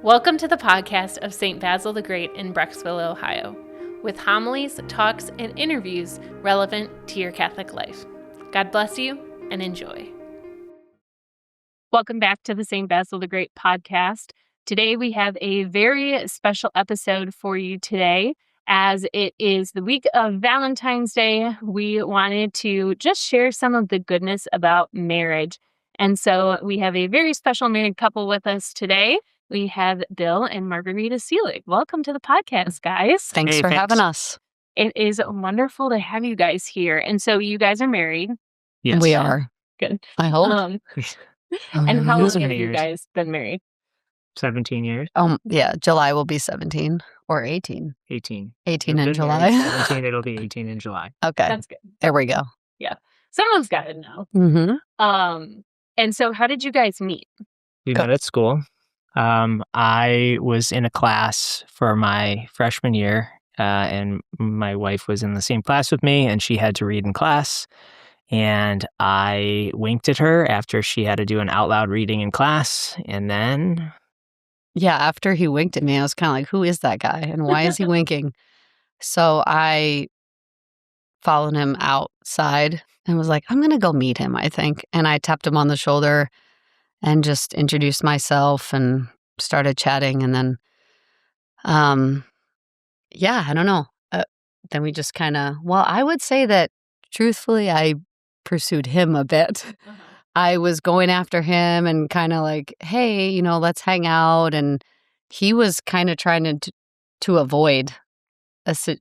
Welcome to the podcast of St. Basil the Great in Brecksville, Ohio, with homilies, talks, and interviews relevant to your Catholic life. God bless you and enjoy. Welcome back to the St. Basil the Great podcast. Today we have a very special episode for you today. As it is the week of Valentine's Day, we wanted to just share some of the goodness about marriage. And so we have a very special married couple with us today. We have Bill and Margarita Selig. Welcome to the podcast, guys. Thanks for having us. It is wonderful to have you guys here. And so you guys are married. Yes. We are. Good. I hope. And how long have you guys been married? 17 years. Yeah, July will be 17 or 18. 18. 18 in July. 17, it'll be 18 in July. Okay. That's good. There we go. Yeah. Someone's got to know. Mm-hmm. And so how did you guys meet? We met at school. I was in a class for my freshman year, and my wife was in the same class with me, and she had to read in class. And I winked at her after she had to do an out loud reading in class. And then... Yeah, after he winked at me, I was kind of like, who is that guy? And why is he winking? So I followed him outside and was like, I'm going to go meet him, I think. And I tapped him on the shoulder and just introduced myself and started chatting. And then, I don't know. Then we just kind of, I would say that truthfully, I pursued him a bit. Uh-huh. I was going after him and kind of like, hey, let's hang out. And he was kind of trying to avoid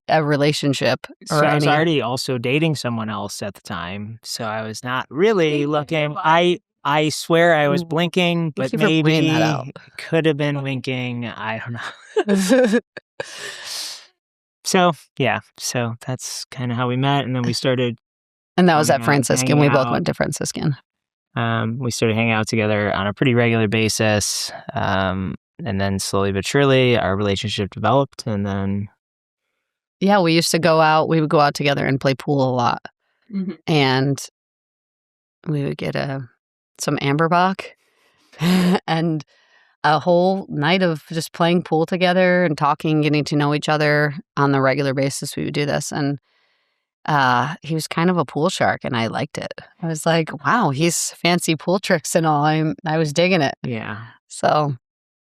a relationship. So I was already also dating someone else at the time. So I was not really looking. I swear I was blinking, but maybe could have been winking. I don't know. So that's kind of how we met. And then we started. And that was at Franciscan. We both went to Franciscan. We started hanging out together on a pretty regular basis. And then slowly but surely our relationship developed. And then. Yeah, we used to go out. We would go out together and play pool a lot. Mm-hmm. And we would get some Amberbach and a whole night of just playing pool together and talking, getting to know each other on the regular basis. We would do this. And he was kind of a pool shark, and I liked it. I was like, wow, he's fancy pool tricks and all. I was digging it. Yeah. So,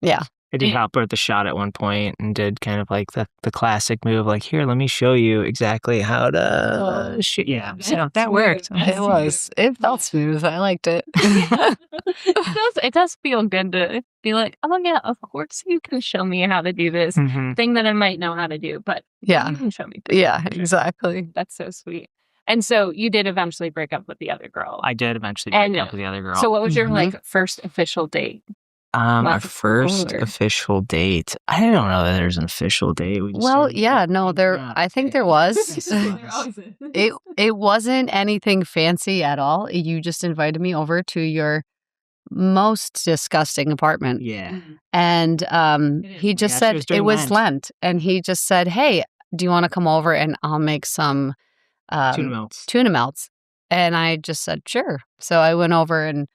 yeah. I did help her at the shot at one point and did kind of like the classic move, like, here, let me show you exactly how to shoot. Yeah, so that worked. It felt smooth. I liked it. It does feel good to be like, oh yeah, of course you can show me how to do this thing that I might know how to do, but you can show me. Yeah, exactly. That's so sweet. And so you did eventually break up with the other girl. I did eventually break up with the other girl. So what was your first official date? Our first official date. I don't know that there's an official date. I think there was. It wasn't anything fancy at all. You just invited me over to your most disgusting apartment. Yeah. And he just said it was Lent. And he just said, hey, do you want to come over and I'll make some tuna melts. And I just said, sure. So I went over and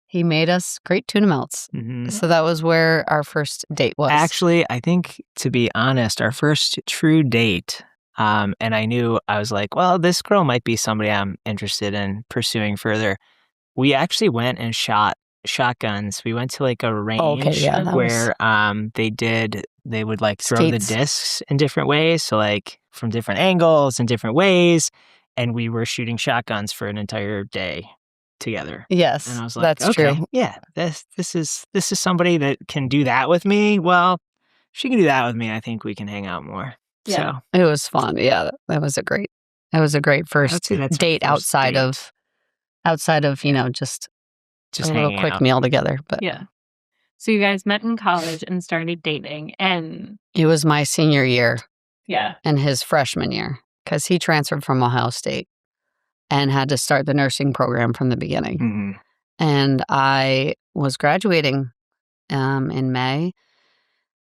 he made us great tuna melts. Mm-hmm. So that was where our first date was. Actually, I think, to be honest, our first true date, and I was like, well, this girl might be somebody I'm interested in pursuing further. We actually went and shot shotguns. We went to like a range where they would like throw the discs in different ways. So like from different angles and different ways. And we were shooting shotguns for an entire day together. Yes, and I was like, that's true. Yeah, this is somebody that can do that with me. Well, she can do that with me. I think we can hang out more. Yeah, so it was fun. Yeah, that was a great first date outside of just a little quick meal together. But yeah, so you guys met in college and started dating, and it was my senior year. Yeah, and his freshman year because he transferred from Ohio State and had to start the nursing program from the beginning. Mm-hmm. And I was graduating in May.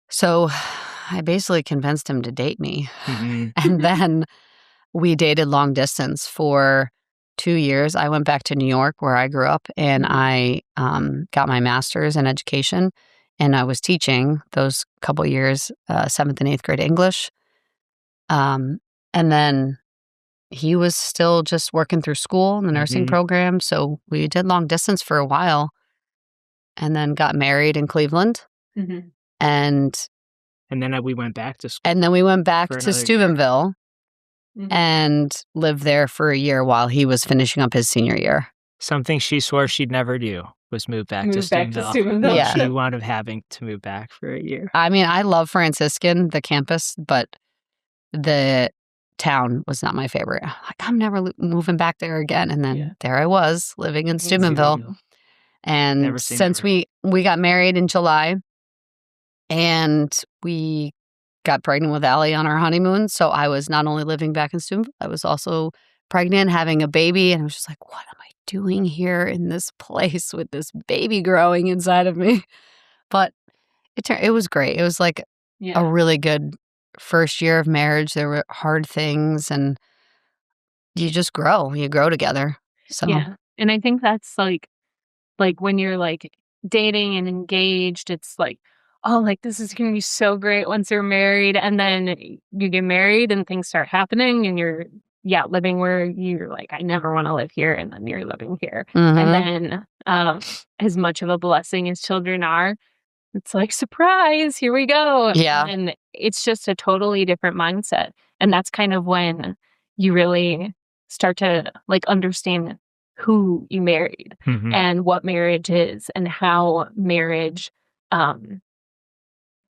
So I basically convinced him to date me. Mm-hmm. And then we dated long distance for 2 years. I went back to New York where I grew up and I got my master's in education and I was teaching those couple years, 7th and 8th grade English. And then he was still just working through school in the nursing program. So we did long distance for a while and then got married in Cleveland. And then we went back to school. And then we went back to Steubenville and lived there for a year while he was finishing up his senior year. Something she swore she'd never do was move back to Steubenville. Yeah. She wound up having to move back for a year. I mean, I love Franciscan, the campus, but the town was not my favorite. Like, I'm never moving back there again. And then there I was living in Steubenville. And since we got married in July and we got pregnant with Allie on our honeymoon, so I was not only living back in Steubenville, I was also pregnant, having a baby, and I was just like, what am I doing here in this place with this baby growing inside of me? But it was great. It was like a really good first year of marriage. There were hard things, and you just grow. You grow together. So yeah, and I think that's like when you're like dating and engaged, it's like, oh, like this is gonna be so great once you're married, and then you get married and things start happening, and you're living where you're like, I never want to live here, and then you're living here, and then as much of a blessing as children are, it's like, surprise, here we go. Yeah. And it's just a totally different mindset. And that's kind of when you really start to like understand who you married and what marriage is and how marriage,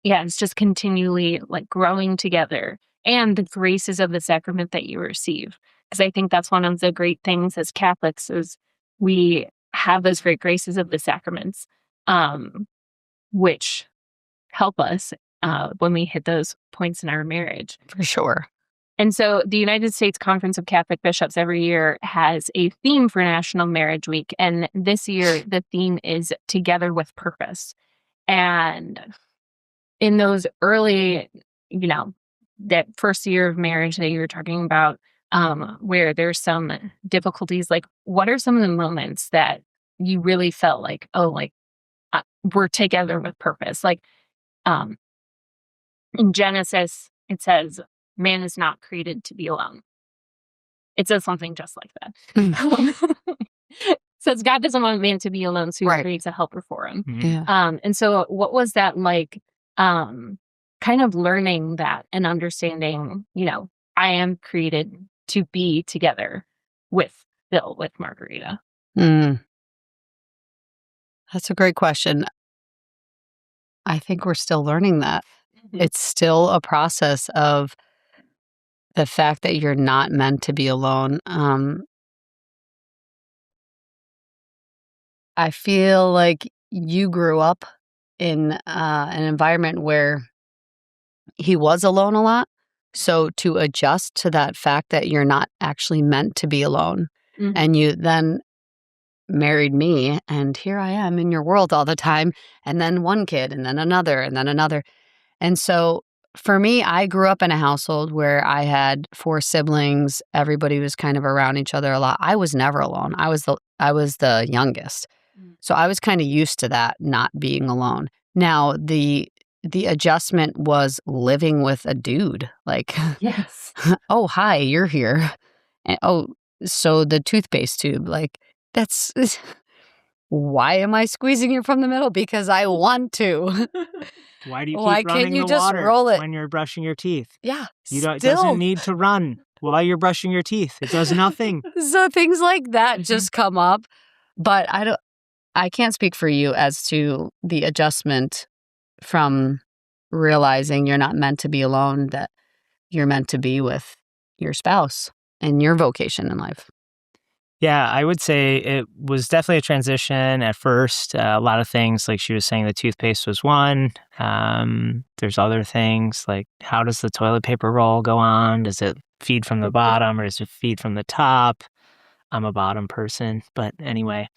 it's just continually like growing together and the graces of the sacrament that you receive. Because I think that's one of the great things as Catholics is we have those great graces of the sacraments, which help us when we hit those points in our marriage. For sure. And so the United States Conference of Catholic Bishops every year has a theme for National Marriage Week. And this year, the theme is Together with Purpose. And in those early, that first year of marriage that you were talking about, where there's some difficulties, like what are some of the moments that you really felt like, oh, like, we're together with purpose? Like, in Genesis, it says, man is not created to be alone. It says something just like that. It says God doesn't want man to be alone, so he creates a helper for him. Yeah. And so what was that like, kind of learning that and understanding, I am created to be together with Bill, with Margarita? That's a great question. I think we're still learning that. It's still a process of the fact that you're not meant to be alone. I feel like you grew up in an environment where he was alone a lot. So to adjust to that fact that you're not actually meant to be alone, and you then married me, and here I am in your world all the time, and then one kid, and then another, and then another. And so for me, I grew up in a household where I had 4 siblings. Everybody was kind of around each other a lot. I was never alone. I was the youngest. So I was kind of used to that, not being alone. Now, the adjustment was living with a dude. Like, Yes. oh, hi, you're here. And, oh, so the toothpaste tube, like, that's... Why am I squeezing you from the middle? Because I want to. Why do you keep Why running can't you the just water roll it? when you're brushing your teeth? Yeah, It doesn't need to run while you're brushing your teeth. It does nothing. So things like that just come up. But I can't speak for you as to the adjustment from realizing you're not meant to be alone, that you're meant to be with your spouse and your vocation in life. Yeah, I would say it was definitely a transition at first. A lot of things, like she was saying, the toothpaste was one. There's other things, like how does the toilet paper roll go on? Does it feed from the bottom or does it feed from the top? I'm a bottom person, but anyway.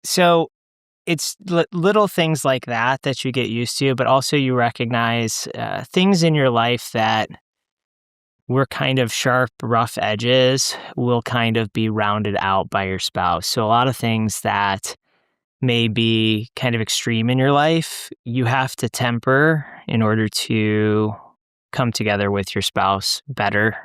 So it's little things like that you get used to, but also you recognize things in your life that were kind of sharp, rough edges will kind of be rounded out by your spouse. So a lot of things that may be kind of extreme in your life, you have to temper in order to come together with your spouse better.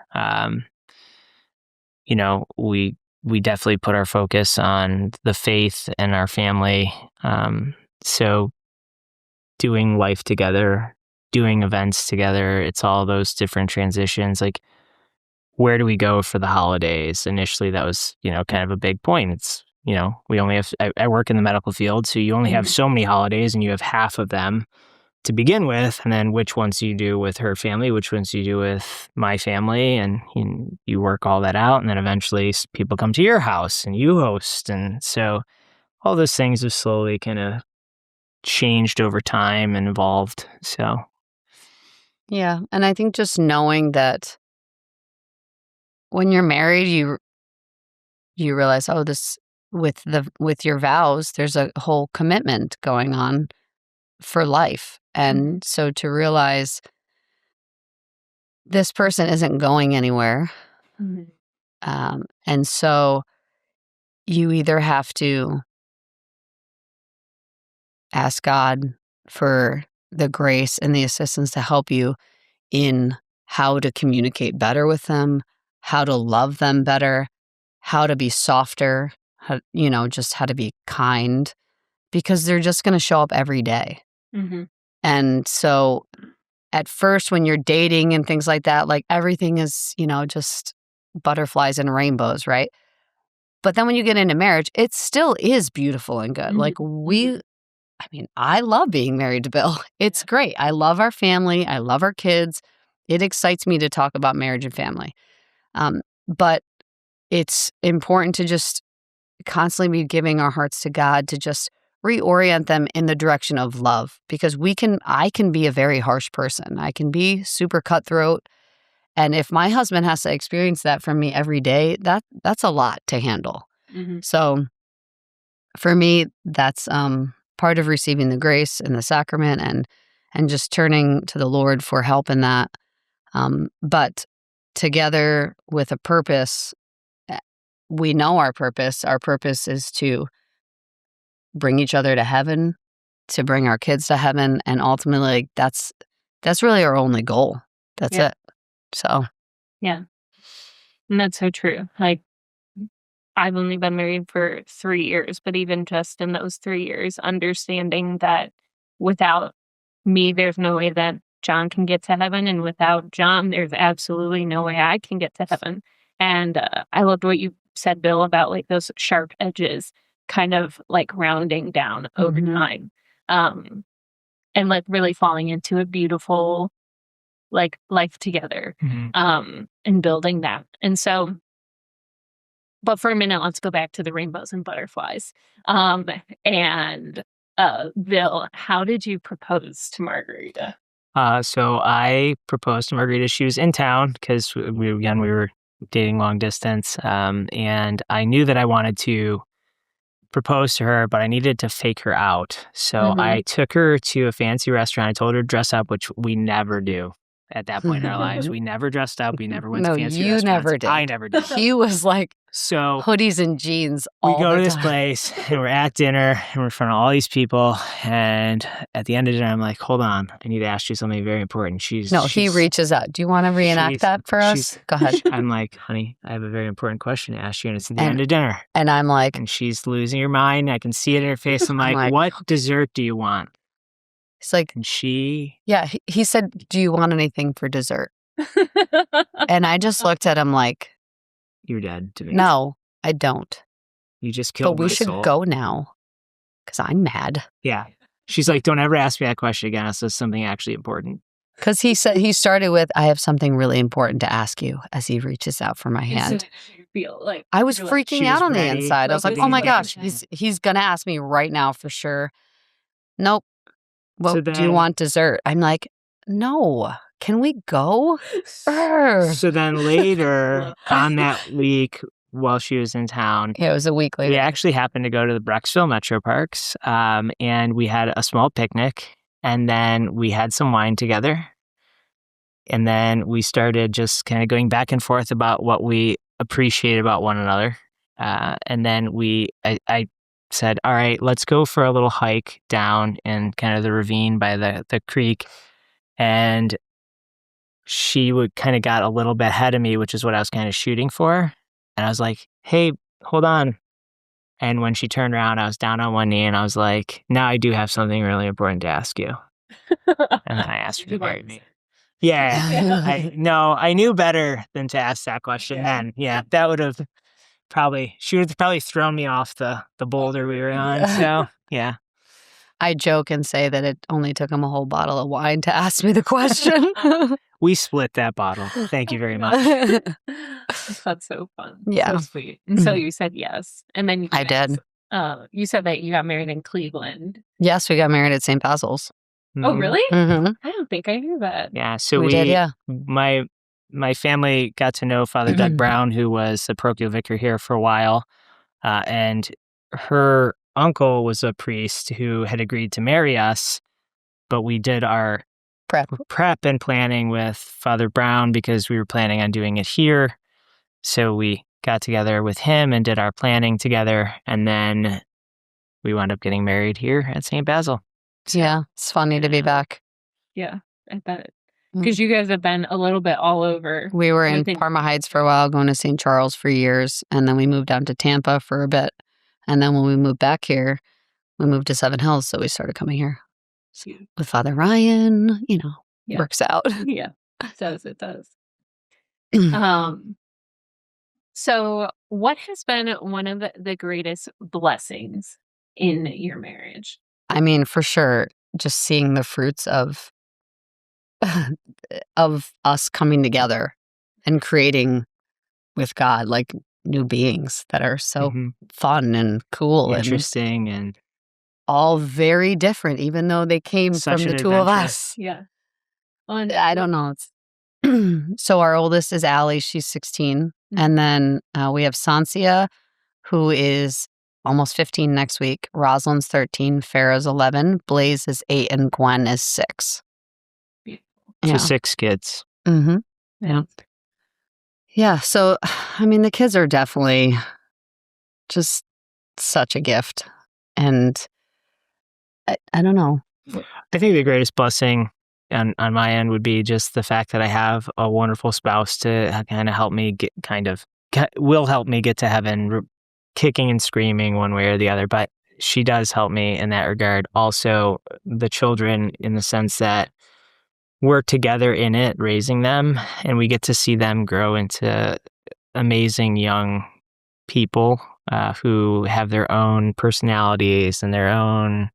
We definitely put our focus on the faith and our family. So doing life together, doing events together, it's all those different transitions. Like, where do we go for the holidays? Initially, that was, kind of a big point. It's, we only have, I work in the medical field, so you only have so many holidays and you have half of them to begin with. And then which ones do you do with her family? Which ones do you do with my family? And you work all that out. And then eventually people come to your house and you host. And so all those things have slowly kind of changed over time and evolved. So. Yeah. And I think just knowing that when you're married, you realize, this with your vows, there's a whole commitment going on for life. And so to realize this person isn't going anywhere. And so you either have to ask God for the grace and the assistance to help you in how to communicate better with them, how to love them better, how to be softer, just how to be kind, because they're just going to show up every day. And so at first when you're dating and things like that, like everything is, just butterflies and rainbows, right? But then when you get into marriage, it still is beautiful and good. Like I love being married to Bill. It's great. I love our family. I love our kids. It excites me to talk about marriage and family. But it's important to just constantly be giving our hearts to God, to just reorient them in the direction of love, because I can be a very harsh person. I can be super cutthroat. And if my husband has to experience that from me every day, that's a lot to handle. So for me, that's part of receiving the grace and the sacrament and just turning to the Lord for help in that. But together with a purpose, we know our purpose. Our purpose is to bring each other to heaven, to bring our kids to heaven, and ultimately, that's really our only goal. That's it. So, yeah, and that's so true. Like, I've only been married for 3 years, but even just in those 3 years, understanding that without me, there's no way that John can get to heaven, and without John, there's absolutely no way I can get to heaven. And I loved what you said, Bill, about like those sharp edges kind of like rounding down over time, and like really falling into a beautiful like life together, and building that. And so, but for a minute, let's go back to the rainbows and butterflies. And Bill, how did you propose to Margarita? So I proposed to Margarita. She was in town because we were dating long distance. And I knew that I wanted to propose to her, but I needed to fake her out. So I took her to a fancy restaurant. I told her to dress up, which we never do at that point in our lives. We never dressed up. We never went to fancy restaurants. No, you never did. I never did. He was like so hoodies and jeans all the time. We go to this place and we're at dinner and we're in front of all these people. And at the end of dinner, I'm like, hold on, I need to ask you something very important. He reaches out. Do you want to reenact that for us? Go ahead. I'm like, honey, I have a very important question to ask you. And it's at the end of dinner. And I'm like. And she's losing her mind. I can see it in her face. I'm like, what dessert do you want? It's like. And she. Yeah, he said, do you want anything for dessert? And I just looked at him like. You're dead to me. No, I don't. You just killed my soul. But we should go now because I'm mad. Yeah. She's like, don't ever ask me that question again. This is something actually important. Because he started with, I have something really important to ask you as he reaches out for my hand. So you feel like I was freaking out on the inside. I was like, oh my gosh, he's going to ask me right now for sure. Nope. Well, do you want dessert? I'm like, no. Can we go? So then later on that week, while she was in town. Yeah, it was a week later. We actually happened to go to the Brecksville Metro Parks, and we had a small picnic, and then we had some wine together. And then we started just kind of going back and forth about what we appreciate about one another. And then I said, all right, let's go for a little hike down in kind of the ravine by the creek. And she would kind of got a little bit ahead of me, which is what I was kind of shooting for. And I was like, hey, hold on. And when she turned around, I was down on one knee and I was like, now I do have something really important to ask you. And then I asked her to marry me. Yeah. I knew better than to ask that question then. Yeah, that would have she would have probably thrown me off the boulder we were on. So, yeah. I joke and say that it only took him a whole bottle of wine to ask me the question. We split that bottle. Thank you very much. That's so fun. Yeah. So sweet. And so you said yes. And then I did. You said that you got married in Cleveland. Yes, we got married at St. Basil's. Oh, really? Mm-hmm. I don't think I knew that. Yeah. So we did, yeah. My family got to know Father Doug Brown, who was the parochial vicar here for a while. And her uncle was a priest who had agreed to marry us, but we did our prep and planning with Father Brown because we were planning on doing it here. So we got together with him and did our planning together, and then we wound up getting married here at St. Basil. Yeah, it's funny to be back. Yeah, I bet. Because you guys have been a little bit all over. We were in Parma Heights for a while, going to St. Charles for years, and then we moved down to Tampa for a bit. And then when we moved back here, we moved to Seven Hills, so we started coming here. So with Father Ryan, works out. Yeah, it does. So what has been one of the greatest blessings in your marriage? I mean, for sure, just seeing the fruits of us coming together and creating with God, like new beings that are so fun and cool, interesting, and all very different, even though they came from the two of us. Yeah. I don't know. So our oldest is Allie. She's 16. And then we have Sansia, who is almost 15 next week. Rosalind's 13. Farah's 11. Blaze is 8. And Gwen is 6. So 6 kids. Mm-hmm. Yeah. Yeah. So, I mean, the kids are definitely just such a gift. And I don't know. I think the greatest blessing on my end would be just the fact that I have a wonderful spouse to kind of help me will help me get to heaven, kicking and screaming one way or the other. But she does help me in that regard. Also, the children, in the sense that we're together in it, raising them, and we get to see them grow into amazing young people who have their own personalities and their own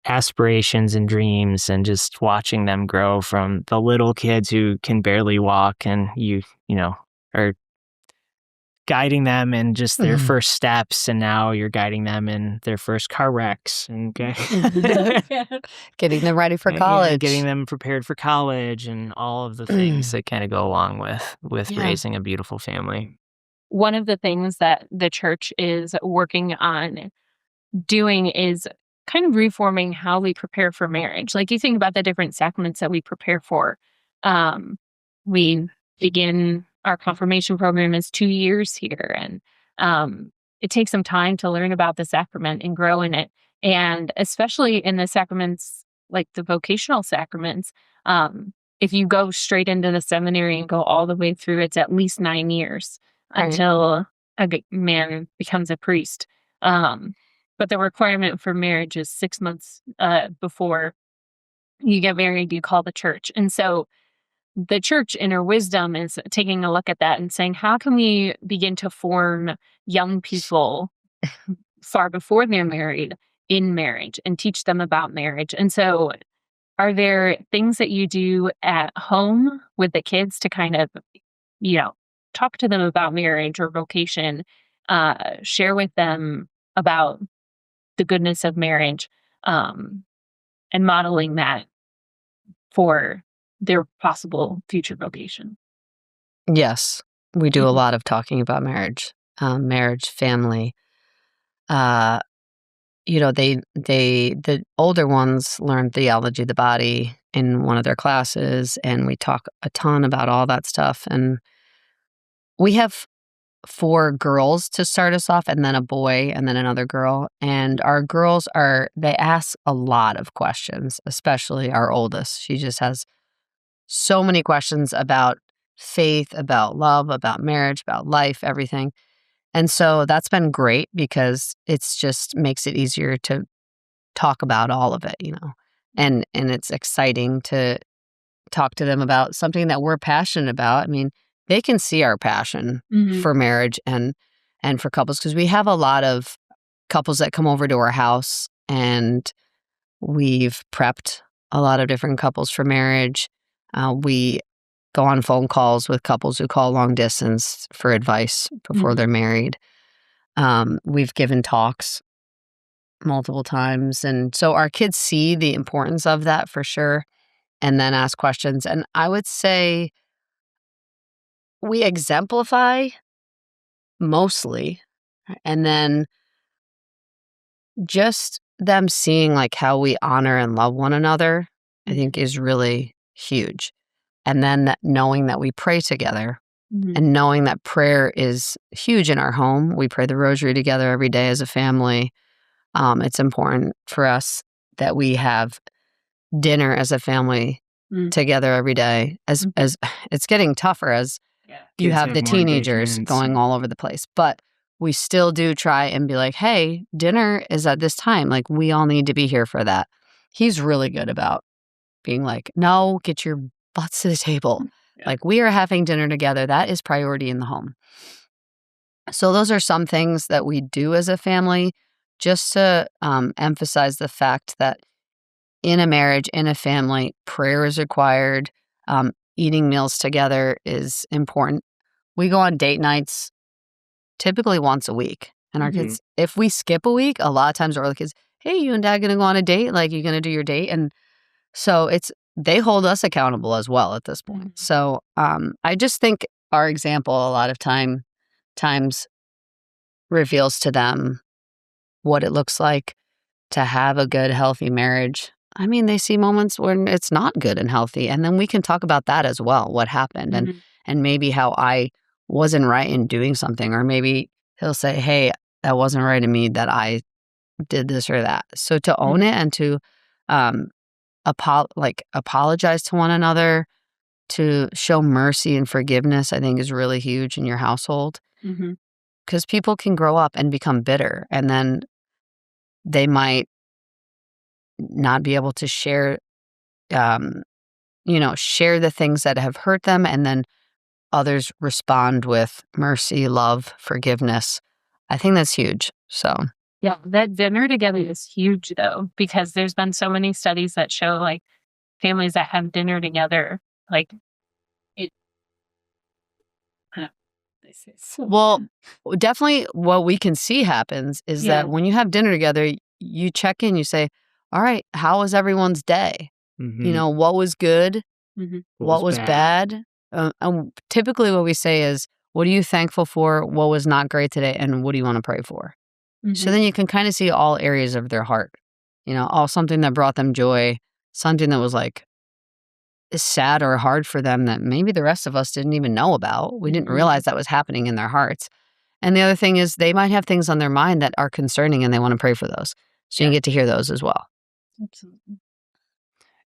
aspirations and dreams, and just watching them grow from the little kids who can barely walk, and you are guiding them in just their first steps, and now you're guiding them in their first car wrecks and getting them ready for college, getting them prepared for college, and all of the things that kind of go along with raising a beautiful family. One of the things that the church is working on doing is kind of reforming how we prepare for marriage. Like, you think about the different sacraments that we prepare for. We begin our confirmation program is 2 years here, and it takes some time to learn about the sacrament and grow in it. And especially in the sacraments, like the vocational sacraments, if you go straight into the seminary and go all the way through, it's at least 9 years until a man becomes a priest. But the requirement for marriage is 6 months before you get married, you call the church. And so the church, in her wisdom, is taking a look at that and saying, how can we begin to form young people far before they're married in marriage and teach them about marriage? And so are there things that you do at home with the kids to kind of, talk to them about marriage or vocation, share with them about the goodness of marriage, and modeling that for their possible future vocation? Yes, we do a lot of talking about marriage, family. The older ones learn theology of the body in one of their classes, and we talk a ton about all that stuff. And we have 4 girls to start us off, and then a boy, and then another girl. And our girls they ask a lot of questions, especially our oldest. She just has so many questions about faith, about love, about marriage, about life, everything. And so that's been great because it's just makes it easier to talk about all of it, and it's exciting to talk to them about something that we're passionate about. I mean, they can see our passion for marriage and for couples, because we have a lot of couples that come over to our house, and we've prepped a lot of different couples for marriage. We go on phone calls with couples who call long distance for advice before they're married. We've given talks multiple times. And so our kids see the importance of that for sure, and then ask questions. And I would say we exemplify mostly, and then just them seeing like how we honor and love one another, I think is really huge. And then knowing that we pray together, and knowing that prayer is huge in our home. We pray the rosary together every day as a family. It's important for us that we have dinner as a family together every day. As it's getting tougher as you have the teenagers going all over the place, but we still do try and be like, hey, dinner is at this time. Like, we all need to be here for that. He's really good about being like, no, get your butts to the table. Like, we are having dinner together. That is priority in the home. So those are some things that we do as a family, just to emphasize the fact that in a marriage, in a family, prayer is required. Eating meals together is important. We go on date nights typically once a week. And our kids, if we skip a week, a lot of times our other kids, hey, you and dad going to go on a date? Like, you going to do your date? And so they hold us accountable as well at this point. So I just think our example a lot of times reveals to them what it looks like to have a good, healthy marriage. I mean, they see moments when it's not good and healthy, and then we can talk about that as well, what happened, and maybe how I wasn't right in doing something, or maybe he'll say, hey, that wasn't right in me that I did this or that. So to own it and to apologize to one another, to show mercy and forgiveness, I think is really huge in your household, because people can grow up and become bitter, and then they might not be able to share the things that have hurt them, and then others respond with mercy, love, forgiveness. I think that's huge. So yeah, that dinner together is huge though, because there's been so many studies that show like families that have dinner together, like it. Well, definitely what we can see happens is that when you have dinner together, you check in, you say, all right, how was everyone's day? What was good? What was bad? And typically what we say is, what are you thankful for? What was not great today? And what do you want to pray for? So then you can kind of see all areas of their heart, all something that brought them joy, something that was like sad or hard for them that maybe the rest of us didn't even know about. We didn't realize that was happening in their hearts. And the other thing is they might have things on their mind that are concerning, and they want to pray for those. So you get to hear those as well. Absolutely.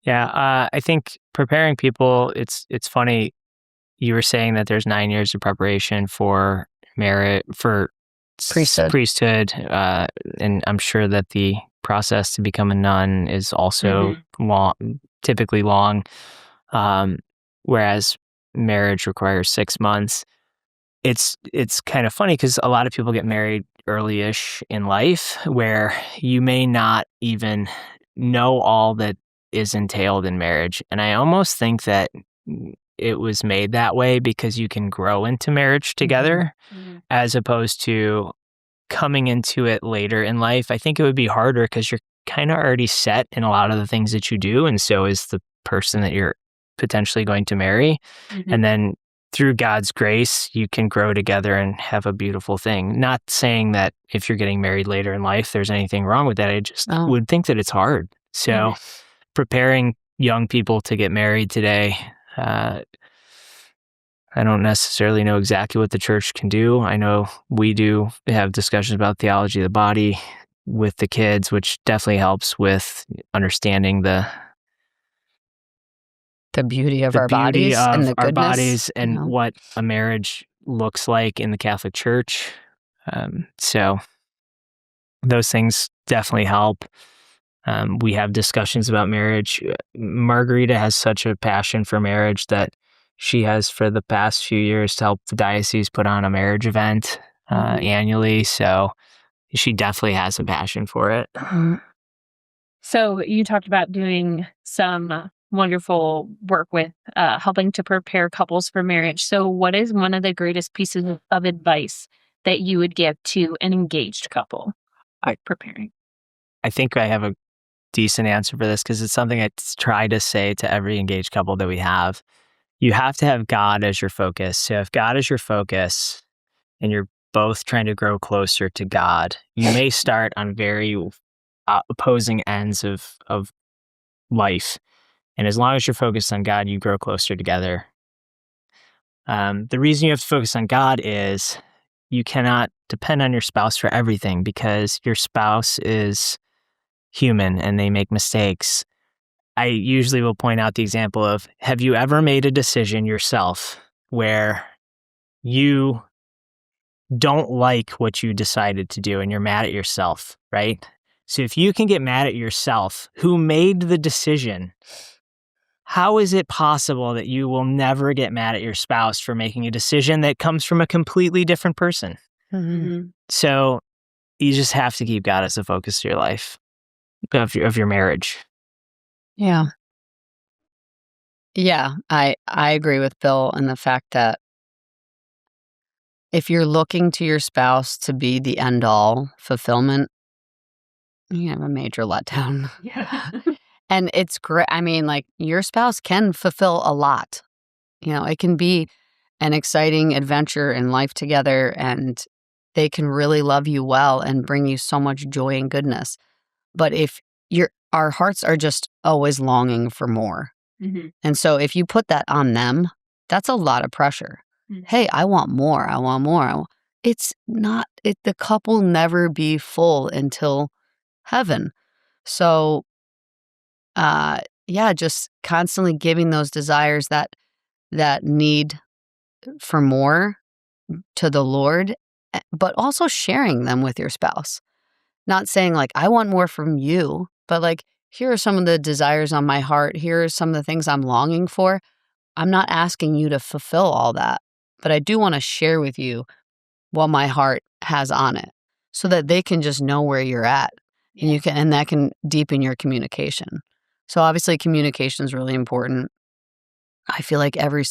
Yeah, I think preparing people, it's funny. You were saying that there's 9 years of preparation for merit, for priesthood, and I'm sure that the process to become a nun is also typically long, whereas marriage requires 6 months. It's kind of funny because a lot of people get married early-ish in life, where you may not even know all that is entailed in marriage. And I almost think that it was made that way because you can grow into marriage together, as opposed to coming into it later in life. I think it would be harder because you're kind of already set in a lot of the things that you do, and so is the person that you're potentially going to marry. And then through God's grace, you can grow together and have a beautiful thing. Not saying that if you're getting married later in life, there's anything wrong with that. I just would think that it's hard. So preparing young people to get married today, I don't necessarily know exactly what the church can do. I know we do have discussions about theology of the body with the kids, which definitely helps with understanding the beauty of our beauty bodies and of the our goodness, bodies and what a marriage looks like in the Catholic Church. So those things definitely help. We have discussions about marriage. Margarita has such a passion for marriage that she has for the past few years to help the diocese put on a marriage event annually. So she definitely has a passion for it. So you talked about doing some wonderful work with helping to prepare couples for marriage. So what is one of the greatest pieces of advice that you would give to an engaged couple preparing? I think I have a decent answer for this because it's something I try to say to every engaged couple that we have. You have to have God as your focus. So if God is your focus and you're both trying to grow closer to God, you may start on very opposing ends of life. And as long as you're focused on God, you grow closer together. The reason you have to focus on God is you cannot depend on your spouse for everything because your spouse is human and they make mistakes. I usually will point out the example of, have you ever made a decision yourself where you don't like what you decided to do and you're mad at yourself, right? So if you can get mad at yourself, who made the decision, how is it possible that you will never get mad at your spouse for making a decision that comes from a completely different person? So you just have to keep God as the focus of your life, of your marriage. Yeah. Yeah, I agree with Bill in the fact that if you're looking to your spouse to be the end all fulfillment, you have a major letdown. Yeah. And it's great. I mean, like, your spouse can fulfill a lot. It can be an exciting adventure in life together, and they can really love you well and bring you so much joy and goodness. But if our hearts are just always longing for more. And so if you put that on them, that's a lot of pressure. Hey, I want more. I want more. It's not, the couple never be full until heaven. So, just constantly giving those desires that need for more to the Lord, but also sharing them with your spouse. Not saying like, I want more from you, but like, here are some of the desires on my heart. Here are some of the things I'm longing for. I'm not asking you to fulfill all that, but I do want to share with you what my heart has on it so that they can just know where you're at and that can deepen your communication. So obviously communication is really important. I feel like every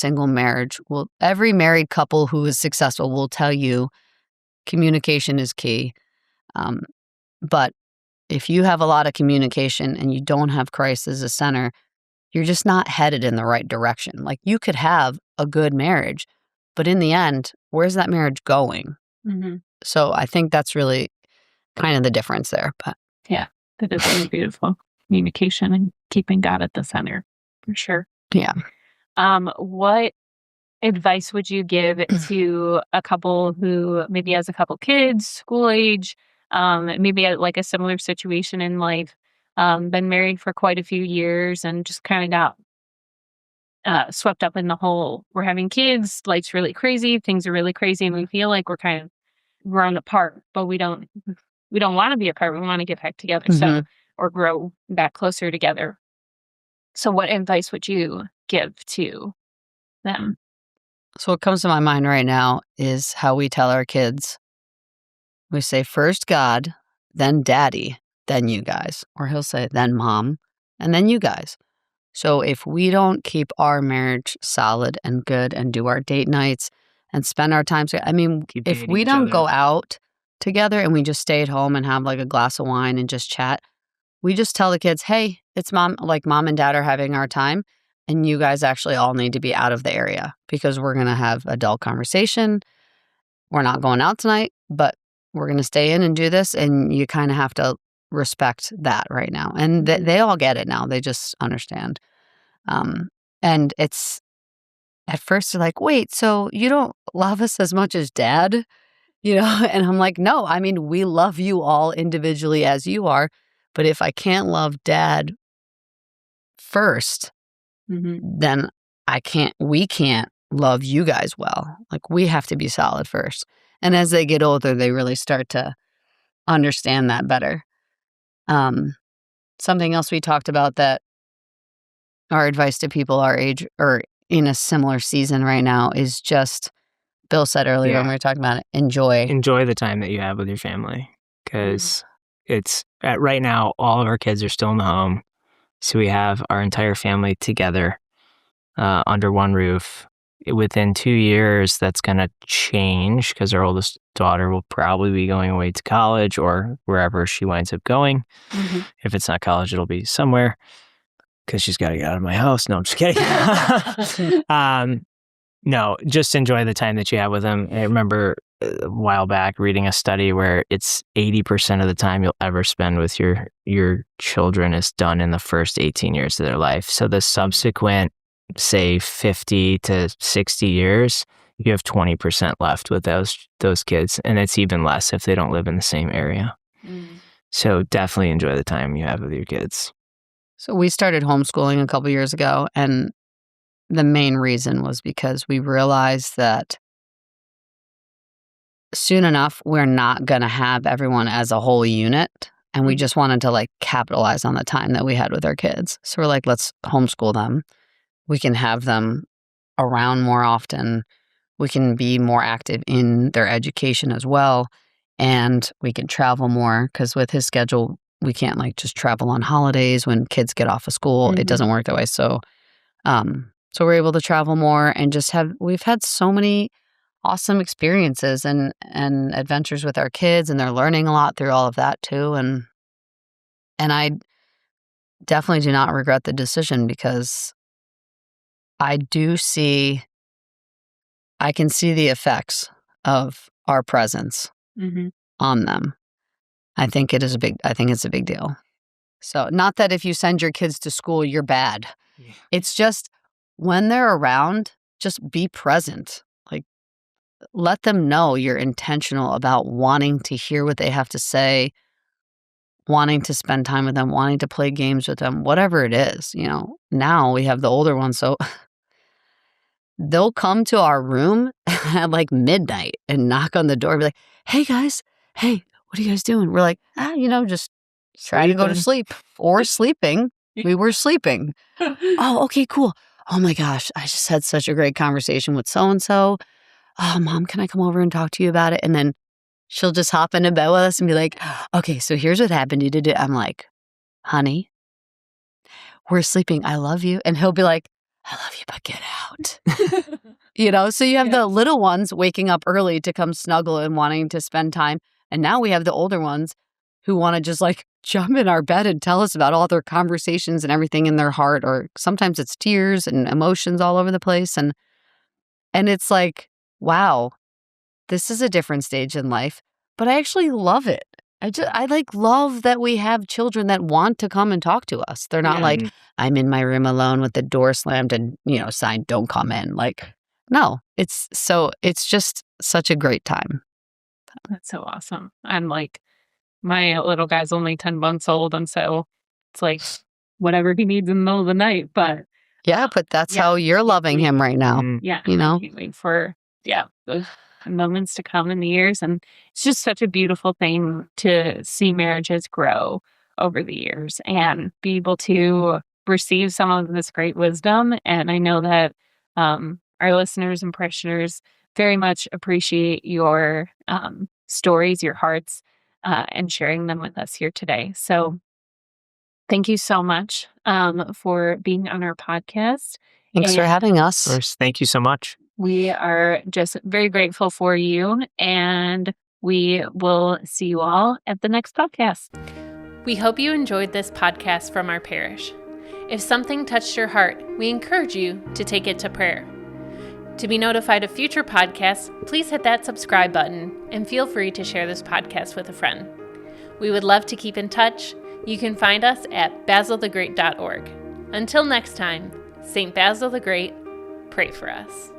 married couple who is successful will tell you communication is key. But if you have a lot of communication and you don't have Christ as a center, you're just not headed in the right direction. Like, you could have a good marriage, but in the end, where's that marriage going? So I think that's really kind of the difference there. But yeah, that is really beautiful. Communication and keeping God at the center, for sure. Yeah. What advice would you give to a couple who maybe has a couple kids, school age, maybe at like a similar situation in life, been married for quite a few years and just kind of got swept up in the whole, we're having kids, life's really crazy, things are really crazy, and we feel like we're kind of grown apart, but we don't want to be apart. We want to get back together, so, or grow back closer together. So what advice would you give to them? So what comes to my mind right now is how we tell our kids. We say, first God, then daddy, then you guys. Or he'll say, then mom, and then you guys. So if we don't keep our marriage solid and good and do our date nights and spend our time together, if we don't go out together and we just stay at home and have like a glass of wine and just chat, we just tell the kids, hey, it's mom and dad are having our time, and you guys actually all need to be out of the area because we're going to have adult conversation. We're not going out tonight, but we're going to stay in and do this, and you kind of have to respect that right now. And they all get it now. They just understand. And it's at first they're like, wait, so you don't love us as much as Dad? And I'm like, no, I mean, we love you all individually as you are. But if I can't love Dad first, then we can't love you guys well. Like, we have to be solid first. And as they get older, they really start to understand that better. Something else we talked about that our advice to people our age or in a similar season right now is just, Bill said earlier when we were talking about it, enjoy the time that you have with your family, because it's right now all of our kids are still in the home, so we have our entire family together under one roof. Within 2 years, that's going to change because our oldest daughter will probably be going away to college or wherever she winds up going. If it's not college, it'll be somewhere because she's got to get out of my house. No, I'm just kidding. No, just enjoy the time that you have with them. I remember a while back reading a study where it's 80% of the time you'll ever spend with your children is done in the first 18 years of their life. So the subsequent, say, 50 to 60 years, you have 20% left with those kids. And it's even less if they don't live in the same area. So definitely enjoy the time you have with your kids. So we started homeschooling a couple years ago, and the main reason was because we realized that soon enough, we're not going to have everyone as a whole unit. And we just wanted to capitalize on the time that we had with our kids. So we're like, let's homeschool them. We can have them around more often. We can be more active in their education as well. And we can travel more because with his schedule, we can't just travel on holidays when kids get off of school. It doesn't work that way. So we're able to travel more and we've had so many awesome experiences and adventures with our kids, and they're learning a lot through all of that too. And I definitely do not regret the decision because I can see the effects of our presence on them. I think it's a big deal. So not that if you send your kids to school, you're bad. Yeah. It's just when they're around, just be present. Let them know you're intentional about wanting to hear what they have to say, wanting to spend time with them, wanting to play games with them, whatever it is. Now we have the older ones, so they'll come to our room at midnight and knock on the door and be like, hey guys, hey, what are you guys doing? We're like, just trying to go to sleep or sleeping. We were sleeping. Oh, okay, cool. Oh my gosh, I just had such a great conversation with so-and-so. Oh, Mom, can I come over and talk to you about it? And then she'll just hop into bed with us and be like, okay, so here's what happened. I'm like, honey, we're sleeping. I love you. And he'll be like, I love you, but get out. So you have the little ones waking up early to come snuggle and wanting to spend time. And now we have the older ones who want to just jump in our bed and tell us about all their conversations and everything in their heart. Or sometimes it's tears and emotions all over the place. And it's like, wow, this is a different stage in life, but I actually love it. I love that we have children that want to come and talk to us. They're not like, I'm in my room alone with the door slammed and, signed, don't come in. No, it's just such a great time. That's so awesome. And my little guy's only 10 months old. And so it's whatever he needs in the middle of the night. But yeah, but that's how you're loving him right now. Yeah. I can't wait for those moments to come in the years. And it's just such a beautiful thing to see marriages grow over the years and be able to receive some of this great wisdom. And I know that our listeners and parishioners very much appreciate your stories, your hearts, and sharing them with us here today. So thank you so much for being on our podcast. Thanks for having us. Of course, thank you so much. We are just very grateful for you, and we will see you all at the next podcast. We hope you enjoyed this podcast from our parish. If something touched your heart, we encourage you to take it to prayer. To be notified of future podcasts, please hit that subscribe button and feel free to share this podcast with a friend. We would love to keep in touch. You can find us at basilthegreat.org. Until next time, St. Basil the Great, pray for us.